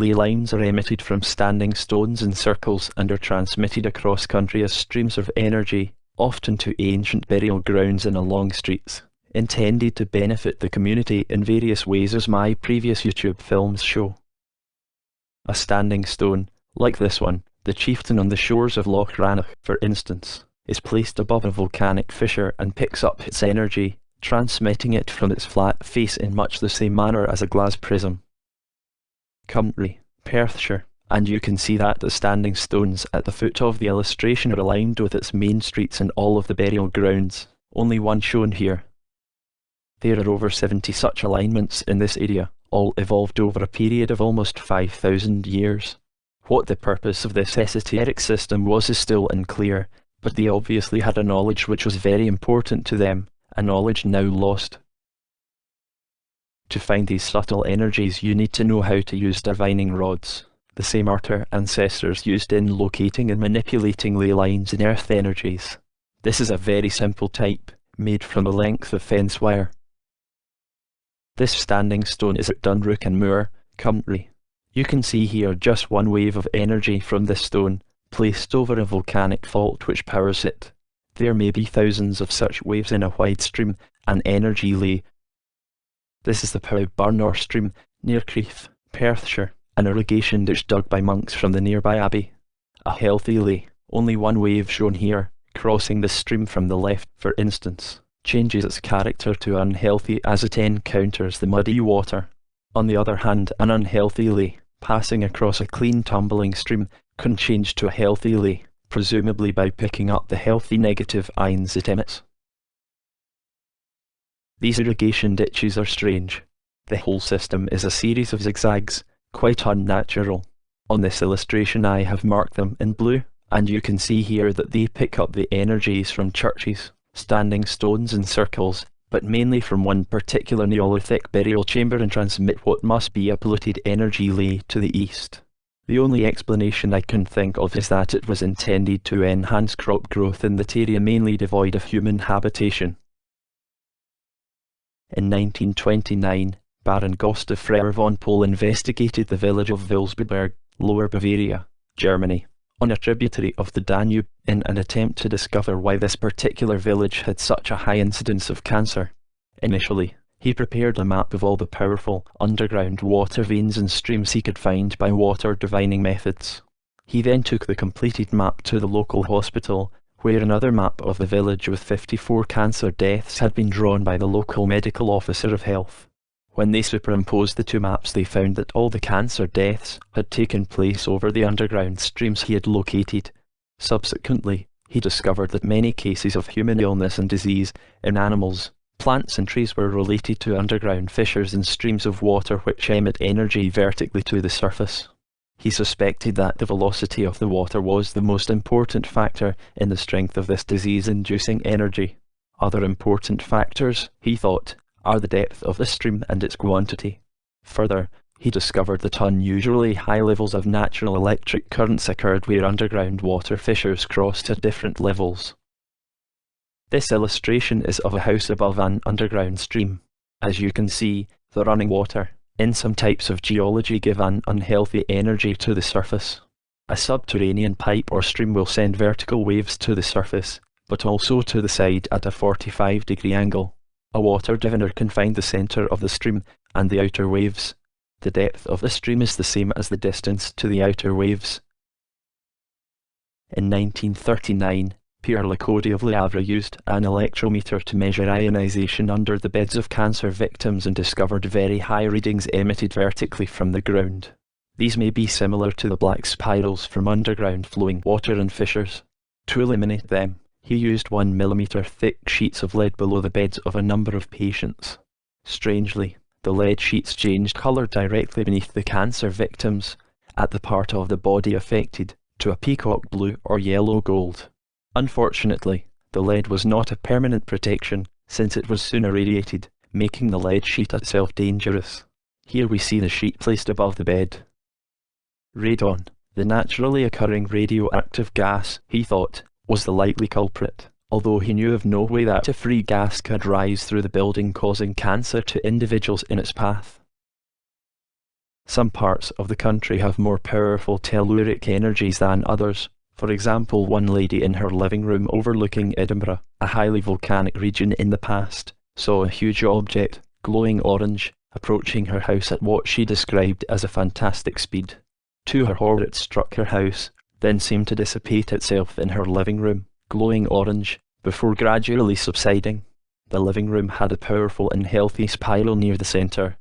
Ley lines are emitted from standing stones in circles and are transmitted across country as streams of energy, often to ancient burial grounds and along streets, intended to benefit the community in various ways, as my previous YouTube films show. A standing stone, like this one, the chieftain on the shores of Loch Rannoch, for instance, is placed above a volcanic fissure and picks up its energy, transmitting it from its flat face in much the same manner as a glass prism. Cumnor, Perthshire, and you can see that the standing stones at the foot of the illustration are aligned with its main streets and all of the burial grounds, only one shown here. There are over 70 such alignments in this area, all evolved over a period of almost 5,000 years. What the purpose of this esoteric system was is still unclear, but they obviously had a knowledge which was very important to them, a knowledge now lost. To find these subtle energies, you need to know how to use divining rods, the same art our ancestors used in locating and manipulating ley lines in earth energies. This is a very simple type, made from a length of fence wire. This standing stone is at Dunrook and Moor, Cumnor. You can see here just one wave of energy from this stone, placed over a volcanic fault which powers it. There may be thousands of such waves in a wide stream, an energy ley. This is the Pow Burn stream, near Crieff, Perthshire, an irrigation ditch dug by monks from the nearby abbey. A healthy ley, only one wave shown here, crossing the stream from the left, for instance, changes its character to unhealthy as it encounters the muddy water. On the other hand, an unhealthy ley, passing across a clean tumbling stream, can change to a healthy ley, presumably by picking up the healthy negative ions it emits. These irrigation ditches are strange. The whole system is a series of zigzags, quite unnatural. On this illustration I have marked them in blue, and you can see here that they pick up the energies from churches, standing stones in circles, but mainly from one particular Neolithic burial chamber, and transmit what must be a polluted energy ley to the east. The only explanation I can think of is that it was intended to enhance crop growth in that area mainly devoid of human habitation. In 1929, Baron Gustav Freyr von Pohl investigated the village of Vilsberg, Lower Bavaria, Germany, on a tributary of the Danube, in an attempt to discover why this particular village had such a high incidence of cancer. Initially, he prepared a map of all the powerful underground water veins and streams he could find by water divining methods. He then took the completed map to the local hospital, where another map of the village with 54 cancer deaths had been drawn by the local medical officer of health. When they superimposed the two maps, they found that all the cancer deaths had taken place over the underground streams he had located. Subsequently, he discovered that many cases of human illness and disease in animals, plants and trees were related to underground fissures and streams of water which emit energy vertically to the surface. He suspected that the velocity of the water was the most important factor in the strength of this disease-inducing energy. Other important factors, he thought, are the depth of the stream and its quantity. Further, he discovered that unusually high levels of natural electric currents occurred where underground water fissures crossed at different levels. This illustration is of a house above an underground stream. As you can see, the running water, in some types of geology, give an unhealthy energy to the surface. A subterranean pipe or stream will send vertical waves to the surface, but also to the side at a 45-degree angle. A water diviner can find the centre of the stream and the outer waves. The depth of the stream is the same as the distance to the outer waves. In 1939, Pierre Lacody of Le Havre used an electrometer to measure ionization under the beds of cancer victims and discovered very high readings emitted vertically from the ground. These may be similar to the black spirals from underground flowing water and fissures. To eliminate them, he used 1 mm thick sheets of lead below the beds of a number of patients. Strangely, the lead sheets changed colour directly beneath the cancer victims, at the part of the body affected, to a peacock blue or yellow gold. Unfortunately, the lead was not a permanent protection, since it was soon irradiated, making the lead sheet itself dangerous. Here we see the sheet placed above the bed. Radon, the naturally occurring radioactive gas, he thought, was the likely culprit, although he knew of no way that a free gas could rise through the building causing cancer to individuals in its path. Some parts of the country have more powerful telluric energies than others. For example, one lady in her living room overlooking Edinburgh, a highly volcanic region in the past, saw a huge object, glowing orange, approaching her house at what she described as a fantastic speed. To her horror, it struck her house, then seemed to dissipate itself in her living room, glowing orange, before gradually subsiding. The living room had a powerful and healthy spiral near the centre.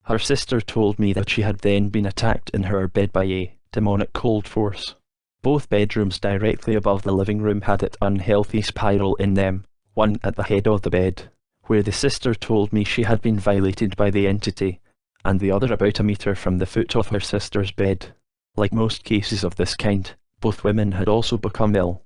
Her sister told me that she had then been attacked in her bed by a demonic cold force. Both bedrooms directly above the living room had an unhealthy spiral in them, one at the head of the bed, where the sister told me she had been violated by the entity, and the other about a metre from the foot of her sister's bed. Like most cases of this kind, both women had also become ill.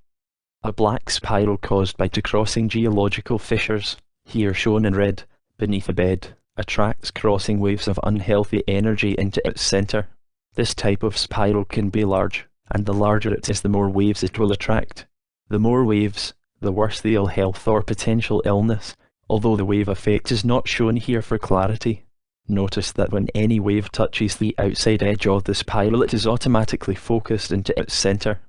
A black spiral caused by two crossing geological fissures, here shown in red, beneath the bed, attracts crossing waves of unhealthy energy into its centre. This type of spiral can be large, and the larger it is, the more waves it will attract. The more waves, the worse the ill health or potential illness, although the wave effect is not shown here for clarity. Notice that when any wave touches the outside edge of the spiral, it is automatically focused into its centre.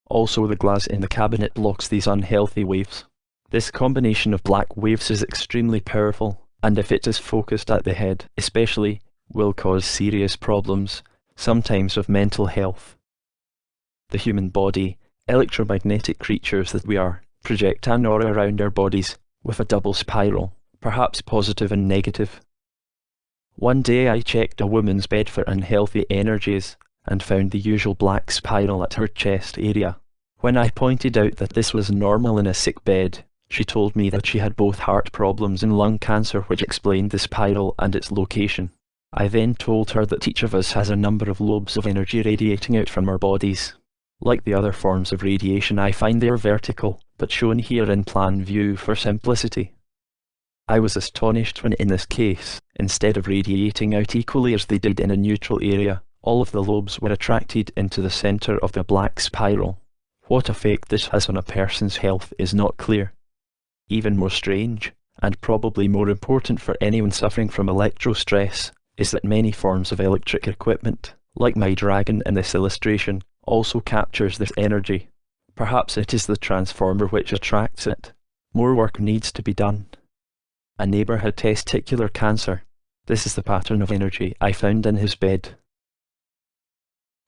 Also, the glass in the cabinet blocks these unhealthy waves. This combination of black waves is extremely powerful, and if it is focused at the head, especially, will cause serious problems, sometimes of mental health. The human body, electromagnetic creatures that we are, project an aura around our bodies, with a double spiral, perhaps positive and negative. One day I checked a woman's bed for unhealthy energies, and found the usual black spiral at her chest area. When I pointed out that this was normal in a sick bed, she told me that she had both heart problems and lung cancer, which explained the spiral and its location. I then told her that each of us has a number of lobes of energy radiating out from our bodies. Like the other forms of radiation, I find they are vertical, but shown here in plan view for simplicity. I was astonished when in this case, instead of radiating out equally as they did in a neutral area, all of the lobes were attracted into the centre of the black spiral. What effect this has on a person's health is not clear. Even more strange, and probably more important for anyone suffering from electro-stress, is that many forms of electric equipment, like my dragon in this illustration, also captures this energy. Perhaps it is the transformer which attracts it. More work needs to be done. A neighbour had testicular cancer. This is the pattern of energy I found in his bed.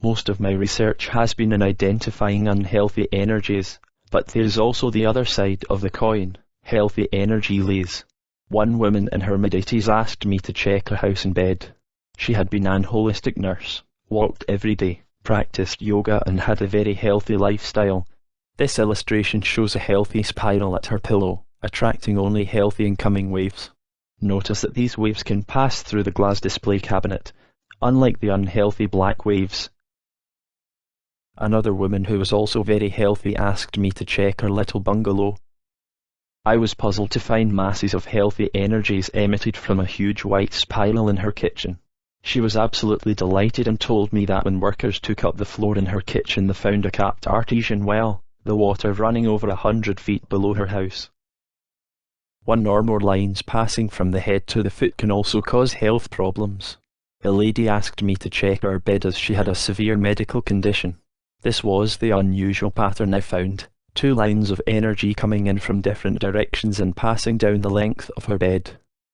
Most of my research has been in identifying unhealthy energies, but there is also the other side of the coin, healthy energy leys. One woman in her mid-80s asked me to check her house and bed. She had been an holistic nurse, walked every day, practiced yoga and had a very healthy lifestyle. This illustration shows a healthy spiral at her pillow, attracting only healthy incoming waves. Notice that these waves can pass through the glass display cabinet, unlike the unhealthy black waves. Another woman who was also very healthy asked me to check her little bungalow. I was puzzled to find masses of healthy energies emitted from a huge white spiral in her kitchen. She was absolutely delighted and told me that when workers took up the floor in her kitchen they found a capped artesian well, the water running over 100 feet below her house. One or more lines passing from the head to the foot can also cause health problems. A lady asked me to check her bed as she had a severe medical condition. This was the unusual pattern I found, 2 lines of energy coming in from different directions and passing down the length of her bed.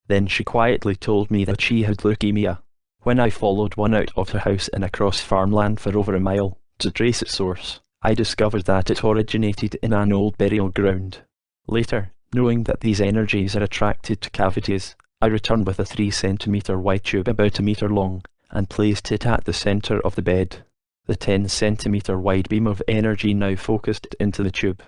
Then she quietly told me that she had leukemia. When I followed one out of her house and across farmland for over a mile, to trace its source, I discovered that it originated in an old burial ground. Later, knowing that these energies are attracted to cavities, I returned with a 3 centimetre wide tube about a metre long, and placed it at the centre of the bed. The 10 centimetre wide beam of energy now focused into the tube.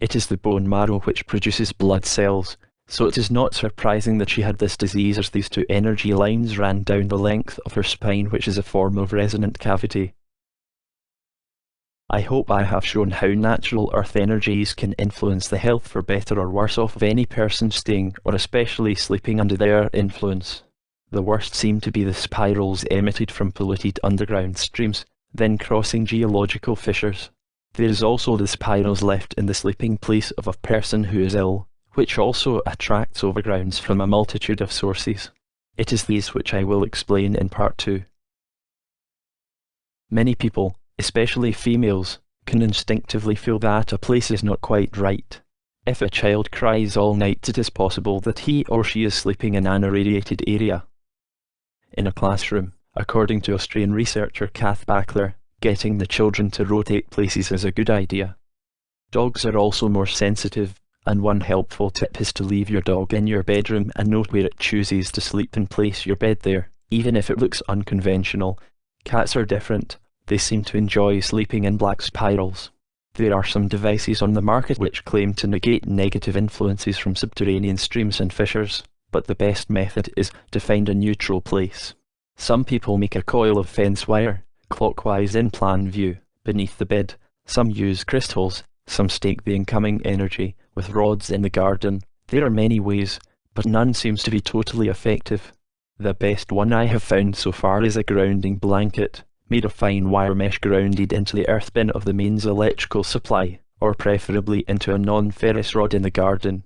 It is the bone marrow which produces blood cells, so it is not surprising that she had this disease, as these 2 energy lines ran down the length of her spine, which is a form of resonant cavity. I hope I have shown how natural earth energies can influence the health for better or worse of any person staying or especially sleeping under their influence. The worst seem to be the spirals emitted from polluted underground streams, then crossing geological fissures. There is also the spirals left in the sleeping place of a person who is ill, which also attracts overgrounds from a multitude of sources. It is these which I will explain in part 2. Many people, especially females, can instinctively feel that a place is not quite right. If a child cries all night, it is possible that he or she is sleeping in an irradiated area. In a classroom, according to Australian researcher Kath Backler, getting the children to rotate places is a good idea. Dogs are also more sensitive, and one helpful tip is to leave your dog in your bedroom and note where it chooses to sleep and place your bed there, even if it looks unconventional. Cats are different. They seem to enjoy sleeping in black spirals. There are some devices on the market which claim to negate negative influences from subterranean streams and fissures, but the best method is to find a neutral place. Some people make a coil of fence wire, clockwise in plan view, beneath the bed. Some use crystals, some stake the incoming energy with rods in the garden. There are many ways, but none seems to be totally effective. The best one I have found so far is a grounding blanket, made of fine wire mesh grounded into the earth bin of the mains electrical supply, or preferably into a non-ferrous rod in the garden.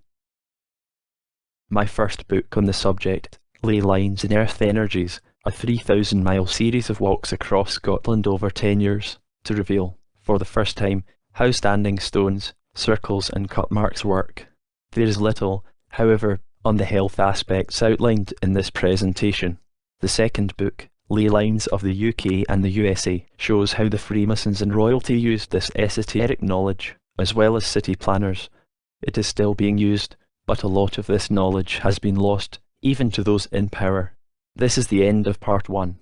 My first book on the subject, Ley Lines in Earth Energies, a 3,000-mile series of walks across Scotland over 10 years, to reveal, for the first time, how standing stones, circles and cut marks work. There is little, however, on the health aspects outlined in this presentation. The second book, Ley Lines of the UK and the USA, shows how the Freemasons and royalty used this esoteric knowledge, as well as city planners. It is still being used, but a lot of this knowledge has been lost, even to those in power. This is the end of part 1.